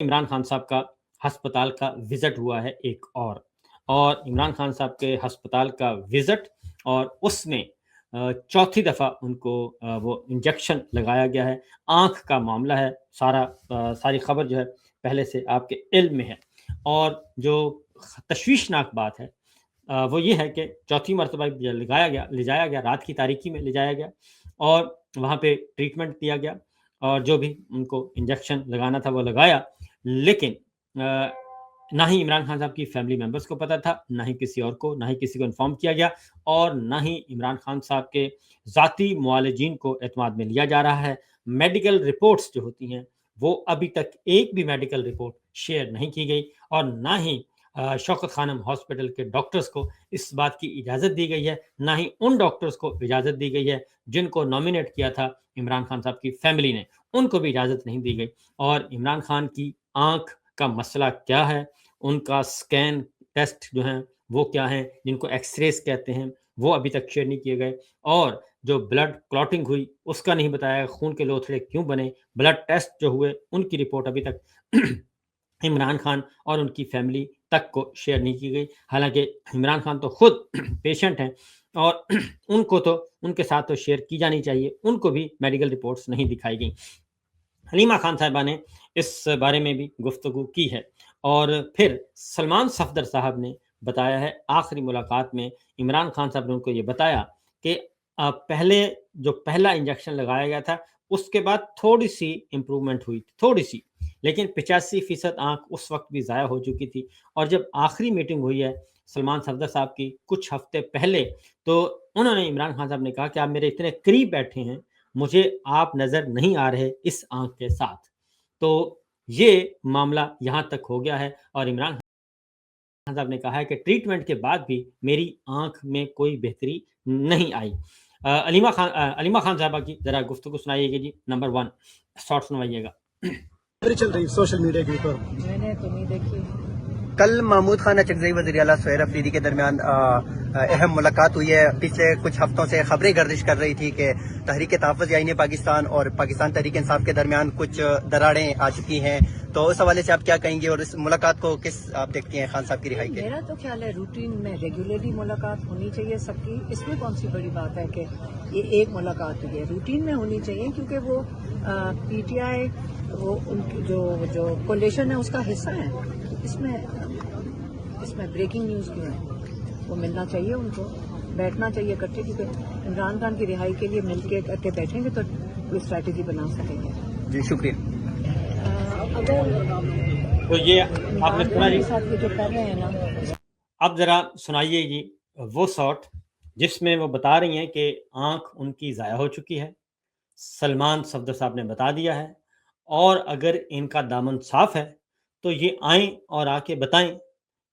عمران خان صاحب کا ہسپتال کا وزٹ ہوا ہے ایک اور عمران خان صاحب کے ہسپتال کا وزٹ اور اس میں چوتھی دفعہ ان کو وہ انجیکشن لگایا گیا ہے. آنکھ کا معاملہ ہے. ساری خبر جو ہے پہلے سے آپ کے علم میں ہے. اور جو تشویشناک بات ہے وہ یہ ہے کہ چوتھی مرتبہ لے جایا گیا رات کی تاریکی میں لے جایا گیا اور وہاں پہ ٹریٹمنٹ دیا گیا اور جو بھی ان کو انجیکشن لگانا تھا وہ لگایا. لیکن نہ ہی عمران خان صاحب کی فیملی ممبرس کو پتا تھا, نہ ہی کسی اور کو, نہ ہی کسی کو انفارم کیا گیا اور نہ ہی عمران خان صاحب کے ذاتی معالجین کو اعتماد میں لیا جا رہا ہے. میڈیکل رپورٹس جو ہوتی ہیں وہ ابھی تک ایک بھی میڈیکل رپورٹ شیئر نہیں کی گئی اور نہ ہی شوکت خانم ہاسپٹل کے ڈاکٹرز کو اس بات کی اجازت دی گئی ہے, نہ ہی ان ڈاکٹرز کو اجازت دی گئی ہے جن کو نامینیٹ کیا تھا عمران خان صاحب کی فیملی نے, ان کو بھی اجازت نہیں دی گئی. اور عمران خان کی آنکھ کا مسئلہ کیا ہے, ان کا سکین ٹیسٹ جو ہیں وہ کیا ہیں, جن کو ایکس ریز کہتے ہیں, وہ ابھی تک شیئر نہیں کیے گئے. اور جو بلڈ کلاٹنگ ہوئی اس کا نہیں بتایا, خون کے لوتھڑے کیوں بنے, بلڈ ٹیسٹ جو ہوئے ان کی رپورٹ ابھی تک عمران خان اور ان کی فیملی تک کو شیئر نہیں کی گئی. حالانکہ عمران خان تو خود پیشنٹ ہیں اور ان کو تو ان کے ساتھ تو شیئر کی جانی چاہیے, ان کو بھی میڈیکل رپورٹس نہیں دکھائی گئیں. حلیمہ خان صاحبہ نے اس بارے میں بھی گفتگو کی ہے اور پھر سلمان صفدر صاحب نے بتایا ہے آخری ملاقات میں عمران خان صاحب نے ان کو یہ بتایا کہ پہلے جو پہلا انجیکشن لگایا گیا تھا اس کے بعد تھوڑی سی امپرومنٹ ہوئی تھی, تھوڑی سی, لیکن 85% آنکھ اس وقت بھی ضائع ہو چکی تھی. اور جب آخری میٹنگ ہوئی ہے سلمان صفدر صاحب کی کچھ ہفتے پہلے, تو انہوں نے عمران خان صاحب نے کہا کہ آپ میرے اتنے قریب بیٹھے ہیں, مجھے آپ نظر نہیں آ رہے اس آنکھ کے ساتھ. تو یہ معاملہ یہاں تک ہو گیا ہے اور عمران خان صاحب نے کہا ہے کہ ٹریٹمنٹ کے بعد بھی میری آنکھ میں کوئی بہتری نہیں آئی. علیمہ خان صاحبہ کی ذرا گفتگو سنائیے گا جی. نمبر 1 شارٹ سنوائیے گا. چل رہی سوشل میڈیا کے اوپر میں نے تو نہیں دیکھی. کل محمود خان اچکزئی وزیر اعلیٰ سہیل افریدی کے درمیان اہم ملاقات ہوئی ہے. پچھلے کچھ ہفتوں سے خبریں گردش کر رہی تھی کہ تحریک تحفظ آئین پاکستان اور پاکستان تحریک انصاف کے درمیان کچھ دراڑیں آ چکی ہیں, تو اس حوالے سے آپ کیا کہیں گے اور اس ملاقات کو کس آپ دیکھتی ہیں خان صاحب کی رہائی کے؟ میرا تو خیال ہے روٹین میں ریگولرلی ملاقات ہونی چاہیے سب کی. اس میں کون سی بڑی بات ہے کہ یہ ایک ملاقات ہوئی ہے, روٹین میں ہونی چاہیے کیونکہ وہ پی ٹی آئی وہ ان کی جو کولیشن ہے اس کا حصہ ہے. اس میں بریکنگ نیوز کیوں ہے, وہ ملنا چاہیے, ان کو بیٹھنا چاہیے اکٹھے, کیونکہ عمران خان کی رہائی کے لیے مل کے اکٹھے بیٹھیں گے تو کوئی اسٹریٹجی بنا سکیں گے. جی شکریہ. تو یہ آپ نے سنا جی, ساتھ یہ جو کر رہے ہیں نا, اب ذرا سنائیے جی وہ شارٹ جس میں وہ بتا رہی ہیں کہ آنکھ ان کی ضائع ہو چکی ہے. سلمان صفدر صاحب نے بتا دیا ہے اور اگر ان کا دامن صاف ہے تو یہ آئیں اور آ کے بتائیں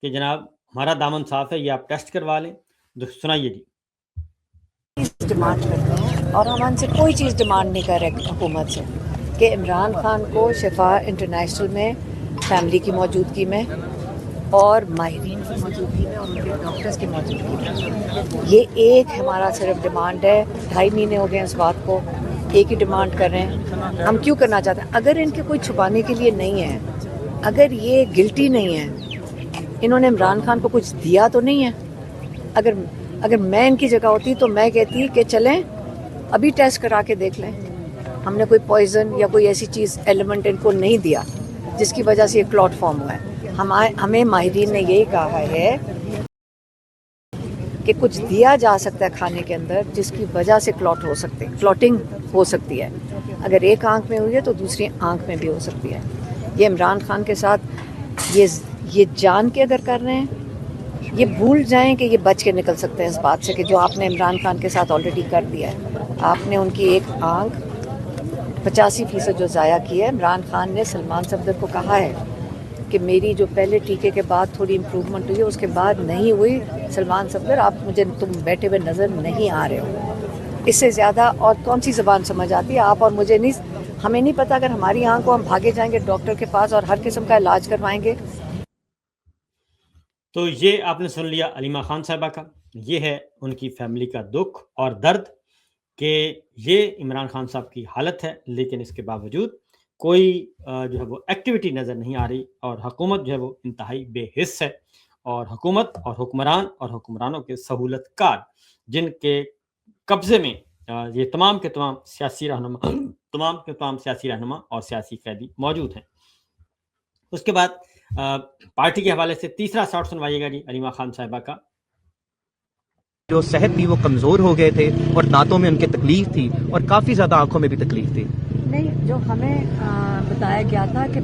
کہ جناب ہمارا دامن صاف ہے, یہ آپ ٹیسٹ کروا لیں. سنائیے جی. ڈیمانڈ کرتے ہیں اور ہم ان سے کوئی چیز ڈیمانڈ نہیں کر رہے حکومت سے کہ عمران خان کو شفا انٹرنیشنل میں فیملی کی موجودگی میں اور ماہرین کی موجودگی میں اور ان کے ڈاکٹرز کی موجودگی میں, یہ ایک ہمارا صرف ڈیمانڈ ہے. 2.5 مہینے ہو گئے اس بات کو, ایک ہی ڈیمانڈ کر رہے ہیں. ہم کیوں کرنا چاہتے ہیں؟ اگر ان کے کوئی چھپانے کے لیے نہیں ہے, اگر یہ گلٹی نہیں ہے, انہوں نے عمران خان کو کچھ دیا تو نہیں ہے. اگر میں ان کی جگہ ہوتی تو میں کہتی کہ چلیں ابھی ٹیسٹ کرا کے دیکھ لیں, ہم نے کوئی پوائزن یا کوئی ایسی چیز ایلیمنٹ ان کو نہیں دیا جس کی وجہ سے یہ کلاٹ فارم ہوا ہے. ہمیں ماہرین نے یہی کہا ہے کہ کچھ دیا جا سکتا ہے کھانے کے اندر جس کی وجہ سے کلاٹنگ ہو سکتی ہے. اگر ایک آنکھ میں ہوئی ہے تو دوسری آنکھ میں بھی ہو سکتی ہے. یہ عمران خان کے ساتھ یہ جان کے اگر کر رہے ہیں, یہ بھول جائیں کہ یہ بچ کے نکل سکتے ہیں اس بات سے کہ جو آپ نے عمران خان کے ساتھ آلریڈی کر دیا ہے. آپ نے ان کی ایک آنکھ 85% جو ضائع کی ہے. عمران خان نے سلمان صفدر کو کہا ہے کہ میری جو پہلے ٹیکے کے بعد تھوڑی امپرومنٹ ہوئی ہے اس کے بعد نہیں ہوئی. سلمان صفدر تم بیٹھے ہوئے نظر نہیں آ رہے ہو. اس سے زیادہ اور کون سی زبان سمجھ آتی ہے؟ آپ اور مجھے نہیں, ہمیں نہیں پتہ. اگر ہماری آنکھ کو ہم بھاگے جائیں گے ڈاکٹر کے پاس اور ہر قسم کا علاج کروائیں گے. تو یہ آپ نے سن لیا علیمہ خان صاحبہ کا, یہ ہے ان کی فیملی کا دکھ اور درد کہ یہ عمران خان صاحب کی حالت ہے, لیکن اس کے باوجود کوئی جو ہے وہ ایکٹیویٹی نظر نہیں آ رہی، اور حکومت جو ہے وہ انتہائی بے حس ہے، اور حکومت اور حکمران اور حکمرانوں کے سہولت کار جن کے قبضے میں یہ تمام کے تمام سیاسی رہنما اور سیاسی قیدی موجود ہیں۔ اس کے بعد پارٹی کے حوالے سے تیسرا شاٹ سنوائیے گا جی علیمہ خان صاحبہ کا۔ جو صحت تھی وہ کمزور ہو گئے تھے اور دانتوں میں ان کی تکلیف تھی اور کافی زیادہ آنکھوں میں بھی تکلیف تھی۔ نہیں، جو ہمیں بتایا گیا تھا کہ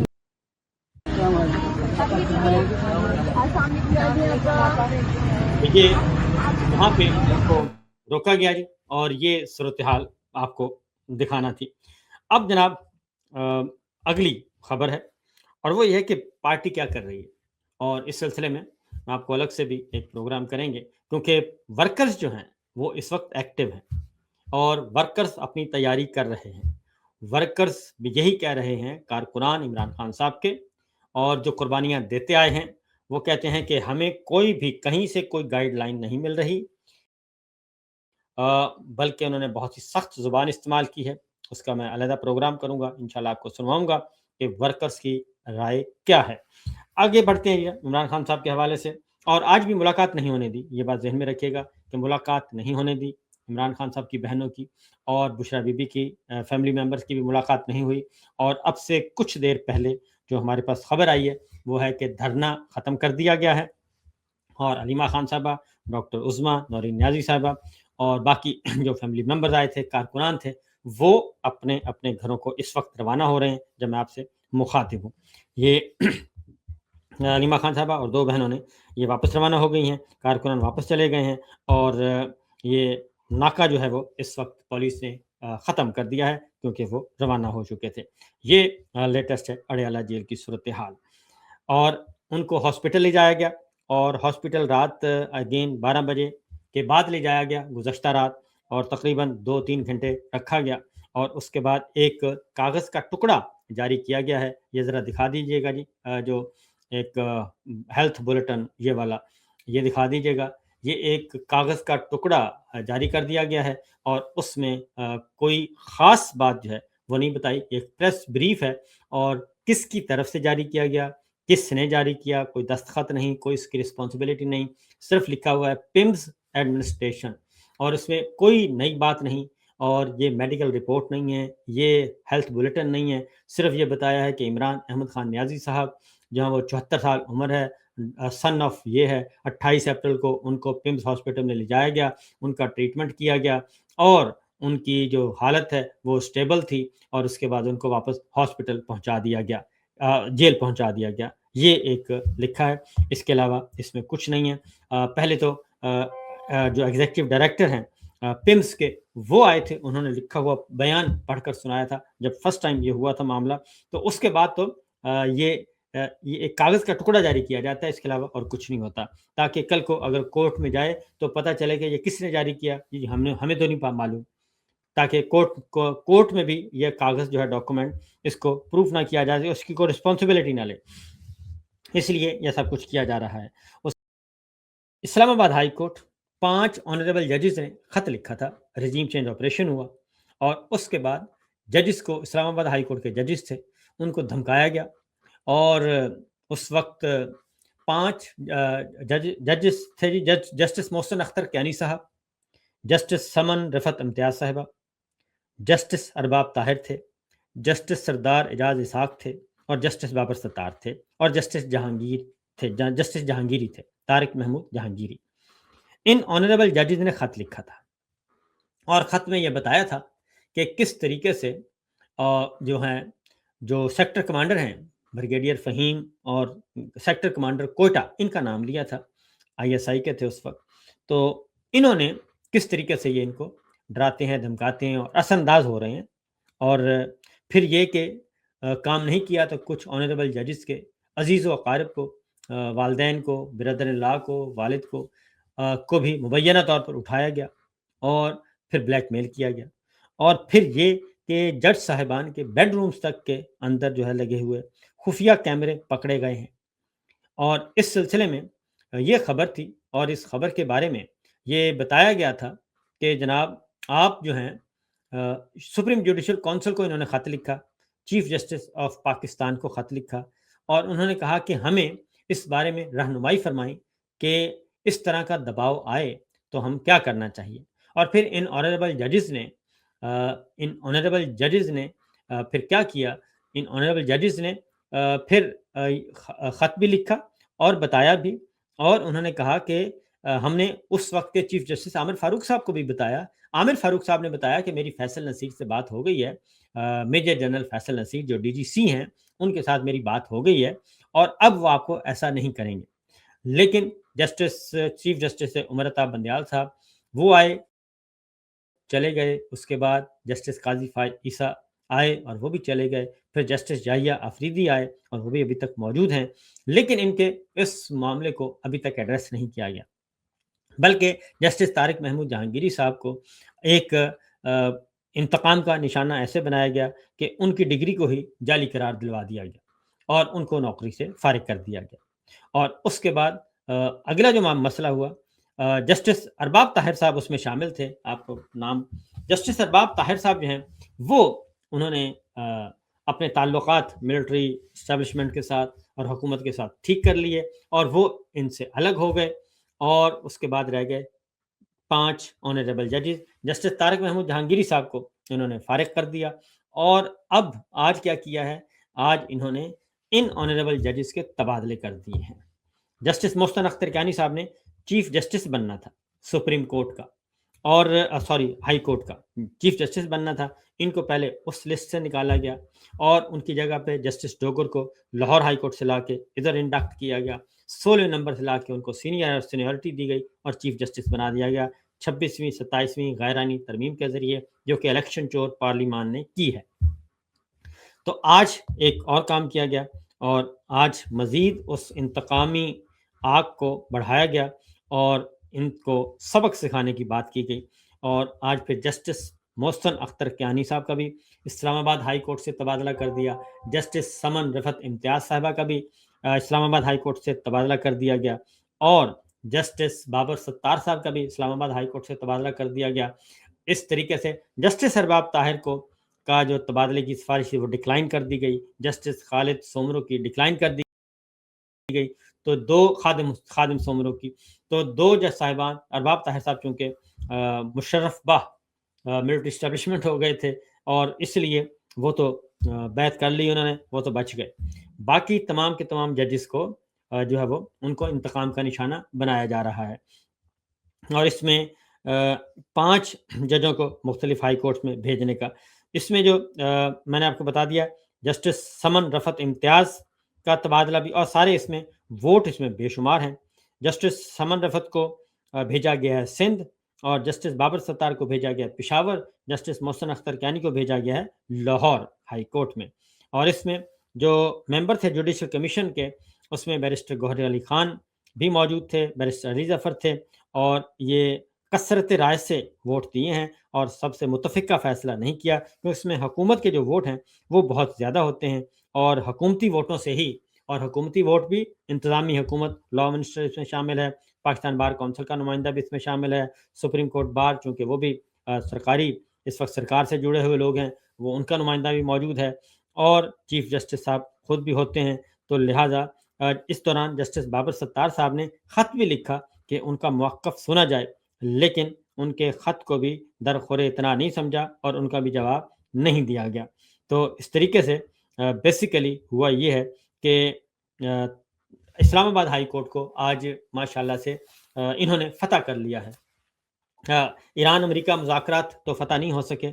یہ وہاں پہ ان کو روکا گیا جی، اور یہ صورتحال آپ کو دکھانا تھی۔ اب جناب اگلی خبر ہے، اور وہ یہ ہے کہ پارٹی کیا کر رہی ہے، اور اس سلسلے میں آپ کو الگ سے بھی ایک پروگرام کریں گے، کیونکہ ورکرز جو ہیں وہ اس وقت ایکٹیو ہیں، اور ورکرز اپنی تیاری کر رہے ہیں۔ ورکرز بھی یہی کہہ رہے ہیں، کارکنان عمران خان صاحب کے، اور جو قربانیاں دیتے آئے ہیں، وہ کہتے ہیں کہ ہمیں کوئی بھی کہیں سے کوئی گائیڈ لائن نہیں مل رہی، بلکہ انہوں نے بہت ہی سخت زبان استعمال کی ہے۔ اس کا میں علیحدہ پروگرام کروں گا، انشاءاللہ آپ کو سنواؤں گا کہ ورکرز کی رائے کیا ہے۔ آگے بڑھتے ہیں عمران خان صاحب کے حوالے سے، اور آج بھی ملاقات نہیں ہونے دی، یہ بات ذہن میں رکھیے گا کہ ملاقات نہیں ہونے دی عمران خان صاحب کی بہنوں کی، اور بشرا بی بی کی فیملی ممبرز کی بھی ملاقات نہیں ہوئی۔ اور اب سے کچھ دیر پہلے جو ہمارے پاس خبر آئی ہے وہ ہے کہ دھرنا ختم کر دیا گیا ہے، اور علیمہ خان صاحبہ، ڈاکٹر عظمیٰ نورین نیازی صاحبہ اور باقی جو فیملی ممبرز آئے تھے، کارکنان تھے، وہ اپنے اپنے گھروں کو اس وقت روانہ ہو رہے ہیں جب میں آپ سے مخاطب ہوں۔ یہ علیمہ خان صاحبہ اور دو بہنوں نے یہ واپس روانہ ہو گئی ہیں، کارکنان واپس چلے گئے ہیں، اور یہ ناکہ جو ہے وہ اس وقت پولیس نے ختم کر دیا ہے کیونکہ وہ روانہ ہو چکے تھے۔ یہ لیٹسٹ ہے اڈیالہ جیل کی صورتحال، اور ان کو ہاسپٹل لے جایا گیا، اور ہاسپٹل رات اگین 12 بجے کے بعد لے جایا گیا گزشتہ رات، اور تقریباً 2-3 گھنٹے رکھا گیا، اور اس کے بعد ایک کاغذ کا ٹکڑا جاری کیا گیا ہے۔ یہ ذرا دکھا دیجئے گا جی، جو ایک ہیلتھ بلیٹن یہ والا، یہ دکھا دیجئے گا۔ یہ ایک کاغذ کا ٹکڑا جاری کر دیا گیا ہے، اور اس میں کوئی خاص بات جو ہے وہ نہیں بتائی۔ ایک پریس بریف ہے، اور کس کی طرف سے جاری کیا گیا، کس نے جاری کیا، کوئی دستخط نہیں، کوئی اس کی رسپانسبلٹی نہیں، صرف لکھا ہوا ہے پمز ایڈمنسٹریشن، اور اس میں کوئی نئی بات نہیں، اور یہ میڈیکل رپورٹ نہیں ہے، یہ ہیلتھ بلیٹن نہیں ہے۔ صرف یہ بتایا ہے کہ عمران احمد خان نیازی صاحب، جہاں وہ 74 سال عمر ہے، سن آف یہ ہے، 28 اپریل کو ان کو پمز ہاسپٹل میں لے جایا گیا، ان کا ٹریٹمنٹ کیا گیا، اور ان کی جو حالت ہے وہ اسٹیبل تھی، اور اس کے بعد ان کو واپس ہاسپٹل پہنچا دیا گیا، جیل پہنچا دیا گیا۔ یہ ایک لکھا ہے، اس کے علاوہ اس میں کچھ نہیں ہے۔ پہلے تو جو ایگزیکٹو ڈائریکٹر ہیں پمز کے، وہ آئے تھے، انہوں نے لکھا ہوا بیان پڑھ کر سنایا تھا جب فرسٹ ٹائم یہ ہوا تھا معاملہ، تو اس کے بعد تو یہ ایک کاغذ کا ٹکڑا جاری کیا جاتا ہے، اس کے علاوہ اور کچھ نہیں ہوتا، تاکہ کل کو اگر کورٹ میں جائے تو پتہ چلے کہ یہ کس نے جاری کیا، یہ ہمیں تو نہیں معلوم، تاکہ کورٹ میں بھی یہ کاغذ جو ہے ڈاکومنٹ اس کو پروف نہ کیا جائے، اس کی کوئی رسپانسبلٹی نہ لے، اس لیے یہ سب کچھ کیا جا رہا ہے۔ اسلام آباد ہائی کورٹ 5 آنریبل ججز نے خط لکھا تھا، رجیم چینج آپریشن ہوا، اور اس کے بعد ججز کو، اسلام آباد ہائی کورٹ کے ججز تھے، ان کو دھمکایا گیا، اور اس وقت 5 ججز تھے جی، جسٹس محسن اختر کیانی صاحب، جسٹس سمن رفت امتیاز صاحبہ، جسٹس ارباب طاہر تھے، جسٹس سردار اعجاز اسحاق تھے، اور جسٹس بابر ستار تھے، اور جسٹس جہانگیری تھے، طارق محمود جہانگیری۔ ان آنریبل ججز نے خط لکھا تھا، اور خط میں یہ بتایا تھا کہ کس طریقے سے جو سیکٹر کمانڈر ہیں بریگیڈیئر فہیم اور سیکٹر کمانڈر کوئٹہ، ان کا نام لیا تھا، ISI کے تھے اس وقت، تو انہوں نے کس طریقے سے یہ ان کو ڈراتے ہیں، دھمکاتے ہیں، اور اثر انداز ہو رہے ہیں، اور پھر یہ کہ کام نہیں کیا تو کچھ آنریبل ججز کے عزیز و اقارب کو، والدین کو، برادر اللہ کو، والد کو بھی مبینہ طور پر اٹھایا گیا، اور پھر بلیک میل کیا گیا، اور پھر یہ کہ جج صاحبان کے بیڈ رومز تک کے اندر جو ہے لگے ہوئے خفیہ کیمرے پکڑے گئے ہیں۔ اور اس سلسلے میں یہ خبر تھی، اور اس خبر کے بارے میں یہ بتایا گیا تھا کہ جناب آپ جو ہیں سپریم جوڈیشل کونسل کو انہوں نے خط لکھا چیف جسٹس آف پاکستان کو خط لکھا اور انہوں نے کہا کہ ہمیں اس بارے میں رہنمائی فرمائیں کہ اس طرح کا دباؤ آئے تو ہم کیا کرنا چاہیے. اور پھر ان آنریبل ججز نے پھر کیا کیا. ان آنریبل ججز نے پھر خط بھی لکھا اور بتایا بھی, اور انہوں نے کہا کہ ہم نے اس وقت کے چیف جسٹس عامر فاروق صاحب کو بھی بتایا. عامر فاروق صاحب نے بتایا کہ میری فیصل نصیر سے بات ہو گئی ہے, میجر جنرل فیصل نصیر جو ڈی جی سی ہیں ان کے ساتھ میری بات ہو گئی ہے, اور اب وہ آپ کو ایسا نہیں کریں گے. لیکن چیف جسٹس عمر عطا بندیال صاحب وہ آئے, چلے گئے. اس کے بعد جسٹس قاضی فائز عیسیٰ آئے اور وہ بھی چلے گئے. پھر جسٹس جاہیہ آفریدی آئے اور وہ بھی ابھی تک موجود ہیں, لیکن ان کے اس معاملے کو ابھی تک ایڈریس نہیں کیا گیا, بلکہ جسٹس طارق محمود جہانگیری صاحب کو ایک انتقام کا نشانہ ایسے بنایا گیا کہ ان کی ڈگری کو ہی جعلی قرار دلوا دیا گیا اور ان کو نوکری سے فارغ کر دیا گیا. اور اس کے بعد اگلا جو مسئلہ ہوا, جسٹس ارباب طاہر صاحب اس میں شامل تھے. آپ کو نام جسٹس ارباب طاہر صاحب جو ہیں وہ انہوں نے اپنے تعلقات ملٹری اسٹیبلشمنٹ کے ساتھ اور حکومت کے ساتھ ٹھیک کر لیے, اور وہ ان سے الگ ہو گئے. اور اس کے بعد رہ گئے 5 آنریبل ججز. جسٹس طارق محمود جہانگیری صاحب کو انہوں نے فارغ کر دیا, اور اب آج کیا کیا ہے, آج انہوں نے ان آنریبل ججز کے تبادلے کر دیے ہیں. جسٹس محسن اختر کیانی صاحب نے چیف جسٹس بننا تھا سپریم کورٹ کا, اور ہائی کورٹ کا چیف جسٹس بننا تھا. ان کو پہلے اس لسٹ سے نکالا گیا اور ان کی جگہ پہ جسٹس ڈوگر کو لاہور ہائی کورٹ سے لا کے ادھر انڈکٹ کیا گیا. 16 نمبر سے لا کے ان کو سینیورٹی دی گئی اور چیف جسٹس بنا دیا گیا 26ویں 27ویں غیرانی ترمیم کے ذریعے, جو کہ الیکشن چور پارلیمان نے کی ہے. تو آج ایک اور کام کیا گیا, اور آج مزید اس انتقامی آگ کو بڑھایا گیا اور ان کو سبق سکھانے کی بات کی گئی. اور آج پھر جسٹس محسن اختر کیانی صاحب کا بھی اسلام آباد ہائی کورٹ سے تبادلہ کر دیا. جسٹس سمن رفعت امتیاز صاحبہ کا بھی اسلام آباد ہائی کورٹ سے تبادلہ کر دیا گیا, اور جسٹس بابر ستار صاحب کا بھی اسلام آباد ہائی کورٹ سے تبادلہ کر دیا گیا. اس طریقے سے جسٹس ارباب طاہر کا جو تبادلے کی سفارش تھی وہ ڈکلائن کر دی گئی. جسٹس خالد سومرو کی ڈکلائن کر دی گئی. تو 2 خادم سومرو کی, تو 2 جج صاحبان ارباب طاہر صاحب چونکہ مشرف باہ ملٹری اسٹیبلشمنٹ ہو گئے تھے, اور اس لیے وہ تو بیعت کر لی انہوں نے, وہ تو بچ گئے. باقی تمام کے تمام ججز کو جو ہے وہ ان کو انتقام کا نشانہ بنایا جا رہا ہے. اور اس میں 5 ججوں کو مختلف ہائی کورٹ میں بھیجنے کا, اس میں جو میں نے آپ کو بتا دیا جسٹس سمن رفعت امتیاز کا تبادلہ بھی, اور سارے اس میں ووٹ اس میں بے شمار ہیں. جسٹس سمن رفعت کو بھیجا گیا ہے سندھ, اور جسٹس بابر ستار کو بھیجا گیا ہے پشاور. جسٹس محسن اختر کیانی کو بھیجا گیا ہے لاہور ہائی کورٹ میں. اور اس میں جو ممبر تھے جوڈیشل کمیشن کے, اس میں بیرسٹر گوہر علی خان بھی موجود تھے, بیرسٹر علی ظفر تھے, اور یہ کثرت رائے سے ووٹ دیے ہیں اور سب سے متفق کا فیصلہ نہیں کیا, کیونکہ اس میں حکومت کے جو ووٹ ہیں وہ بہت زیادہ ہوتے ہیں, اور حکومتی ووٹوں سے ہی, اور حکومتی ووٹ بھی انتظامی حکومت, لا منسٹر اس میں شامل ہے, پاکستان بار کونسل کا نمائندہ بھی اس میں شامل ہے, سپریم کورٹ بار چونکہ وہ بھی سرکاری اس وقت سرکار سے جڑے ہوئے لوگ ہیں, وہ ان کا نمائندہ بھی موجود ہے, اور چیف جسٹس صاحب خود بھی ہوتے ہیں. تو لہٰذا اس دوران جسٹس بابر ستار صاحب نے خط بھی لکھا کہ ان کا موقف سنا جائے, لیکن ان کے خط کو بھی درخور اتنا نہیں سمجھا اور ان کا بھی جواب نہیں دیا گیا. تو اس طریقے سے بیسیکلی ہوا یہ ہے کہ اسلام آباد ہائی کورٹ کو آج ماشاءاللہ سے انہوں نے فتح کر لیا ہے. ایران امریکہ مذاکرات تو فتح نہیں ہو سکے,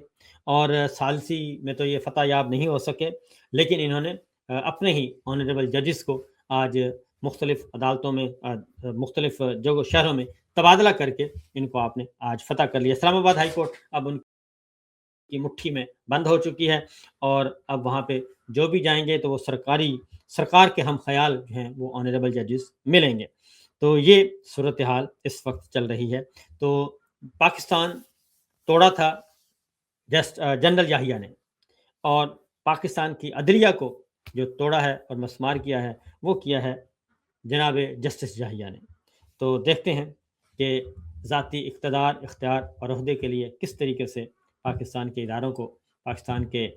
اور ثالثی میں تو یہ فتح یاب نہیں ہو سکے, لیکن انہوں نے اپنے ہی آنریبل ججز کو آج مختلف عدالتوں میں, مختلف جگہ شہروں میں تبادلہ کر کے ان کو آپ نے آج فتح کر لیا. اسلام آباد ہائی کورٹ اب ان کی مٹھی میں بند ہو چکی ہے, اور اب وہاں پہ جو بھی جائیں گے تو وہ سرکار کے ہم خیال جو ہیں وہ آنریبل ججز ملیں گے. تو یہ صورتحال اس وقت چل رہی ہے. تو پاکستان توڑا تھا جنرل یاہیہ نے, اور پاکستان کی عدلیہ کو جو توڑا ہے اور مسمار کیا ہے وہ کیا ہے جناب جسٹس یاہیہ نے. تو دیکھتے ہیں کہ ذاتی اقتدار, اختیار اور عہدے کے لیے کس طریقے سے پاکستان کے اداروں کو, پاکستان کے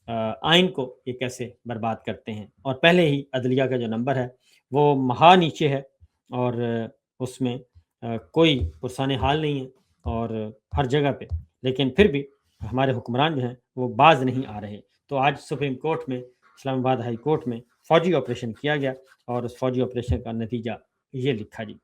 آئین کو یہ کیسے برباد کرتے ہیں. اور پہلے ہی عدلیہ کا جو نمبر ہے وہ مہا نیچے ہے اور اس میں کوئی پرسان حال نہیں ہے اور ہر جگہ پہ، لیکن پھر بھی ہمارے حکمران جو ہیں وہ باز نہیں آ رہے. تو آج سپریم کورٹ میں، اسلام آباد ہائی کورٹ میں فوجی آپریشن کیا گیا اور اس فوجی آپریشن کا نتیجہ یہ لکھا جی.